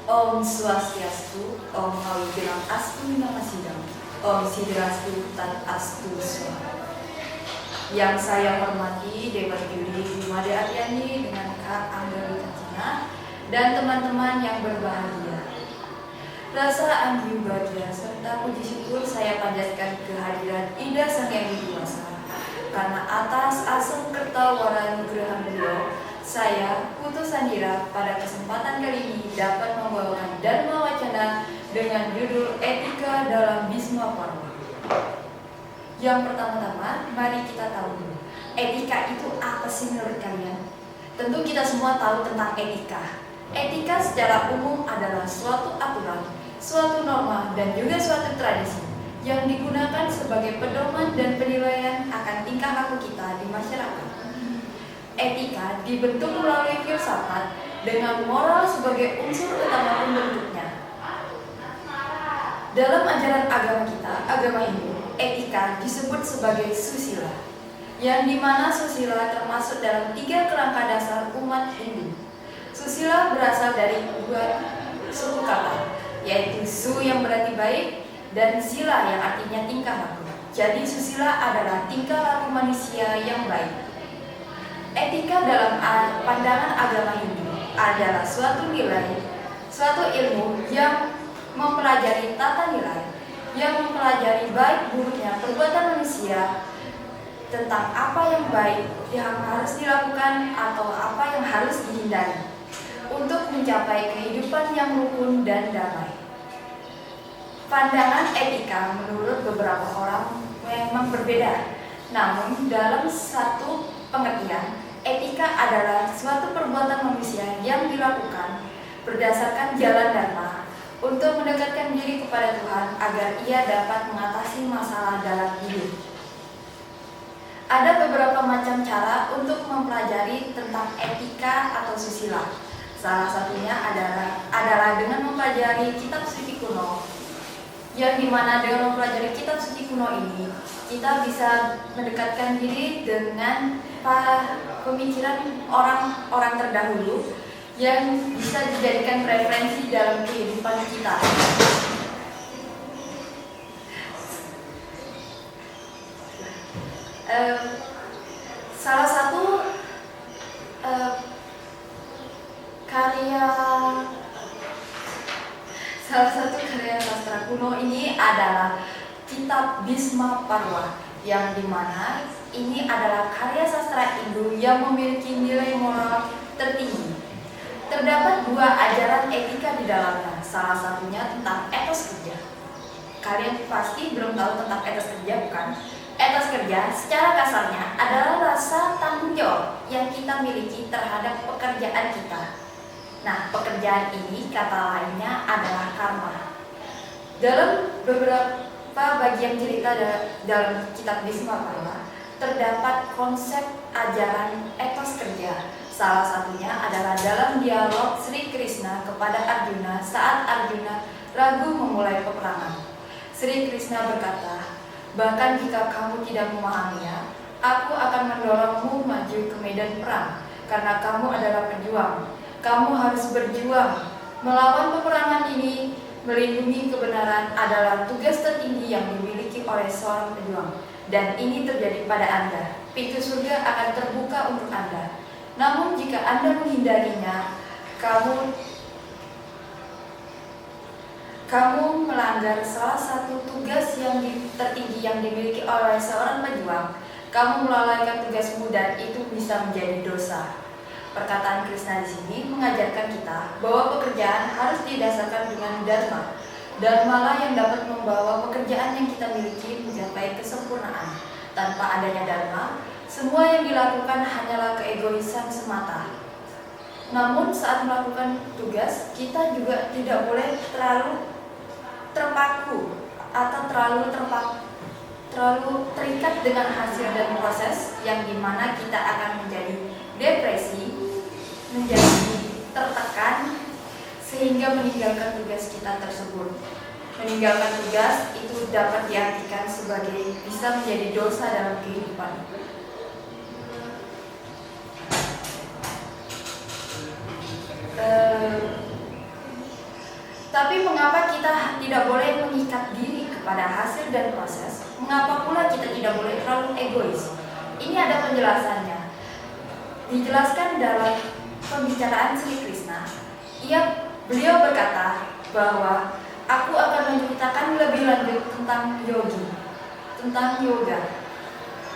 Om Swastiastu, Om Awibilang Astu Nama Sidang, Om Sidrastu Tat Astu Swaha. Yang saya hormati Dewa Juri Made Aryani dengan Kak Angga Wicacina dan teman-teman yang berbahagia. Rasa anggi bahagia serta puji syukur saya panjatkan kehadiran Ida Sang Yang Widi Wasa karena atas asal kertawaran nugraha beliau, saya Putu Sandira pada kesempatan kali ini dapat membawakan Dharma Wacana dengan judul Etika dalam Bisma Parwa. Yang pertama-tama, mari kita tahu dulu, etika itu apa sih menurut kalian? Tentu kita semua tahu tentang etika. Etika secara umum adalah suatu aturan, suatu norma, dan juga suatu tradisi yang digunakan sebagai pedoman dan penilaian akan tingkah laku kita di masyarakat. Etika dibentuk melalui filsafat dengan moral sebagai unsur utama pembentuknya. Dalam ajaran agama kita, agama Hindu, etika disebut sebagai susila, yang dimana susila termasuk dalam 3 kerangka dasar umat Hindu. Susila berasal dari 2 suku kata, yaitu su yang berarti baik dan sila yang artinya tingkah laku. Jadi susila adalah tingkah laku manusia yang baik. Etika dalam pandangan agama Hindu adalah suatu nilai, suatu ilmu yang mempelajari tata nilai, yang mempelajari baik buruknya perbuatan manusia, tentang apa yang baik yang harus dilakukan atau apa yang harus dihindari untuk mencapai kehidupan yang rukun dan damai. Pandangan etika menurut beberapa orang memang berbeda, namun dalam satu pengertian, etika adalah suatu perbuatan manusia yang dilakukan berdasarkan jalan dharma untuk mendekatkan diri kepada Tuhan agar ia dapat mengatasi masalah dalam hidup. Ada beberapa macam cara untuk mempelajari tentang etika atau susila. Salah satunya adalah dengan mempelajari kitab suci kuno, yang dimana dengan mempelajari kitab suci kuno ini kita bisa mendekatkan diri dengan pemikiran orang-orang terdahulu yang bisa dijadikan referensi dalam kehidupan kita. Salah satu karya sastra kuno ini adalah kitab Bisma Parwa, yang dimana ini adalah karya sastra Hindu yang memiliki nilai moral tertinggi. Terdapat 2 ajaran etika di dalamnya, salah satunya tentang etos kerja. Kalian pasti belum tahu tentang etos kerja, bukan? Etos kerja secara kasarnya adalah rasa tanggung jawab yang kita miliki terhadap pekerjaan kita. Nah, pekerjaan ini kata lainnya adalah karma. Dalam beberapa bagian cerita dalam kitab Bisma Parwa terdapat konsep ajaran etos kerja. Salah satunya adalah dalam dialog Sri Krishna kepada Arjuna saat Arjuna ragu memulai peperangan. Sri Krishna berkata, "Bahkan jika kamu tidak memahaminya, aku akan mendorongmu maju ke medan perang, karena kamu adalah pejuang. Kamu harus berjuang. Melawan peperangan ini, melindungi kebenaran adalah tugas tertinggi yang dimiliki oleh seorang pejuang. Dan ini terjadi pada Anda. Pintu surga akan terbuka untuk Anda. Namun jika Anda menghindarinya, kamu melanggar salah satu tugas yang tertinggi yang dimiliki oleh seorang pejuang. Kamu melalaikan tugasmu dan itu bisa menjadi dosa." Perkataan Krishna di sini mengajarkan kita bahwa pekerjaan harus didasarkan dengan dharma. Dharmalah yang dapat membawa pekerjaan yang kita miliki mencapai kesempurnaan. Tanpa adanya dharma, semua yang dilakukan hanyalah keegoisan semata. Namun saat melakukan tugas, kita juga tidak boleh terlalu terpaku atau terlalu terikat dengan hasil dan proses, yang dimana kita akan menjadi depresi, menjadi tertekan, sehingga meninggalkan tugas kita tersebut. Meninggalkan tugas itu dapat diartikan sebagai bisa menjadi dosa dalam kehidupan. Tapi mengapa kita tidak boleh mengikat diri kepada hasil dan proses? Mengapa pula kita tidak boleh terlalu egois? Ini ada penjelasannya. Dijelaskan dalam pembicaraan Sri Krishna. Beliau berkata bahwa aku akan menceritakan lebih lanjut tentang yoga.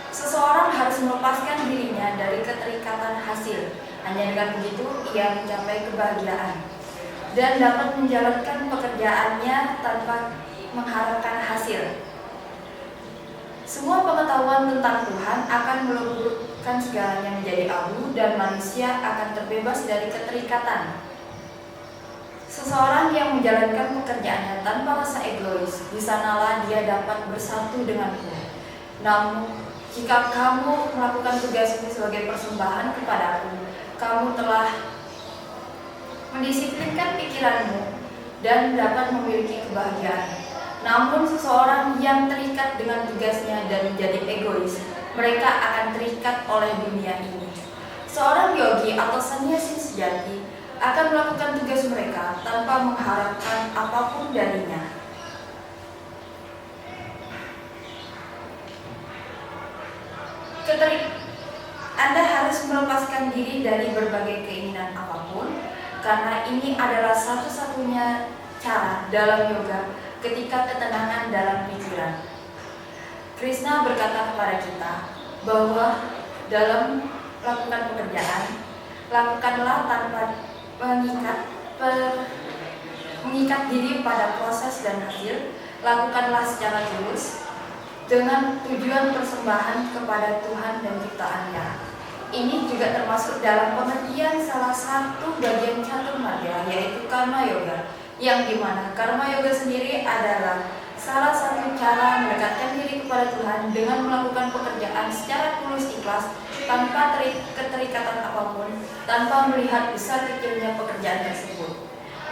Seseorang harus melepaskan dirinya dari keterikatan hasil. Hanya dengan begitu ia mencapai kebahagiaan dan dapat menjalankan pekerjaannya tanpa mengharapkan hasil. Semua pengetahuan tentang Tuhan akan meleburkan segalanya menjadi abu dan manusia akan terbebas dari keterikatan. Seseorang yang menjalankan pekerjaannya tanpa rasa egois, di sanalah dia dapat bersatu denganku. Namun, jika kamu melakukan tugasmu sebagai persembahan kepadaku, kamu telah mendisiplinkan pikiranmu dan dapat memiliki kebahagiaan. Namun seseorang yang terikat dengan tugasnya dan menjadi egois, mereka akan terikat oleh dunia ini. Seorang yogi atau sannyasi sejati akan melakukan tugas mereka tanpa mengharapkan apapun darinya. Anda harus melepaskan diri dari berbagai keinginan apapun, karena ini adalah satu-satunya cara dalam yoga ketika ketenangan dalam pikiran. Krishna berkata kepada kita bahwa dalam melakukan pekerjaan, lakukanlah tanpa mengikat diri pada proses dan hasil. Lakukanlah secara tulus dengan tujuan persembahan kepada Tuhan dan ciptaannya. Ini juga termasuk dalam pengertian salah satu bagian catur marga, yaitu karma yoga, yang dimana karma yoga sendiri adalah salah satu cara mendekatkan diri kepada Tuhan dengan melakukan pekerjaan secara tulus ikhlas tanpa keterikatan apapun, tanpa melihat besar kecilnya pekerjaan tersebut.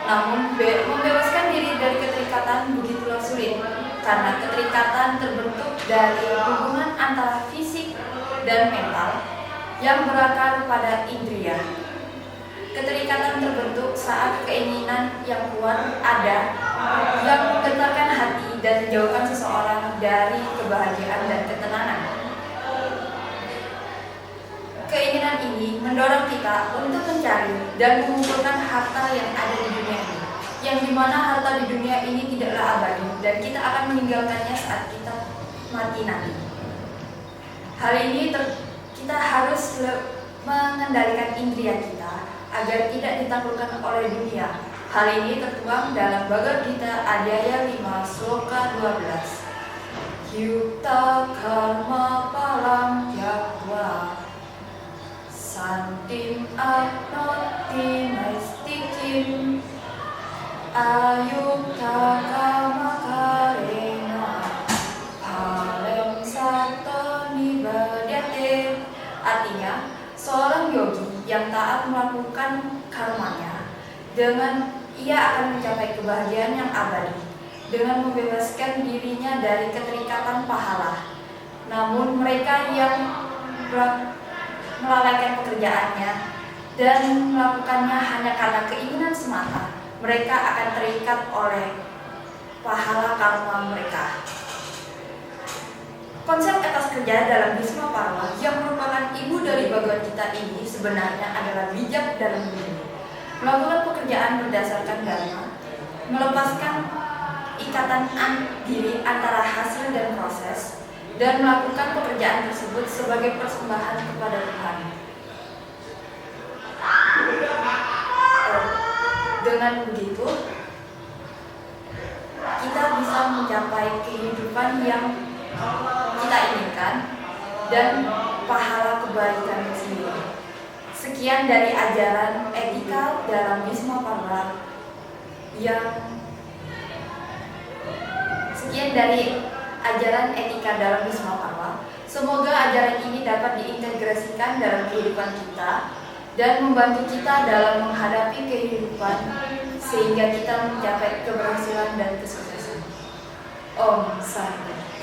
Namun membebaskan diri dari keterikatan begitulah sulit, karena keterikatan terbentuk dari hubungan antara fisik dan mental yang berakar pada indria. Keterikatan terbentuk saat keinginan yang kuat ada yang menggetarkan hati dan menjauhkan seseorang dari kebahagiaan dan ketenangan. Keinginan ini mendorong kita untuk mencari dan mengumpulkan harta yang ada di dunia ini, yang dimana harta di dunia ini tidaklah abadi dan kita akan meninggalkannya saat kita mati nanti. Hal ini kita harus mengendalikan indria kita agar tidak ditaklukkan oleh dunia. Hal ini tertuang dalam Bhagavad Gita Adhyaya 5 Sloka 12. Yukta karma palam yakwa santim apnoti maistikim ayukta karma karena palem sato nibadate. Artinya, seorang yogi yang taat melakukan karmanya, dengan ia akan mencapai kebahagiaan yang abadi dengan membebaskan dirinya dari keterikatan pahala. Namun mereka yang melalaikan pekerjaannya dan melakukannya hanya karena keinginan semata, mereka akan terikat oleh pahala karma mereka. Konsep etos kerja dalam Bhisma Parva yang merupakan ibu dari Bhagavad Gita ini sebenarnya adalah bijak dalam diri. Melakukan pekerjaan berdasarkan dharma, melepaskan ikatan diri antara hasil dan proses, dan melakukan pekerjaan tersebut sebagai persembahan kepada Tuhan. Dengan begitu, kita bisa mencapai kehidupan yang kita inginkan dan pahala kebaikan sendiri. Sekian dari ajaran etika dalam Bhisma Parva Semoga ajaran ini dapat diintegrasikan dalam kehidupan kita dan membantu kita dalam menghadapi kehidupan sehingga kita mencapai keberhasilan dan kesuksesan. Om Santi.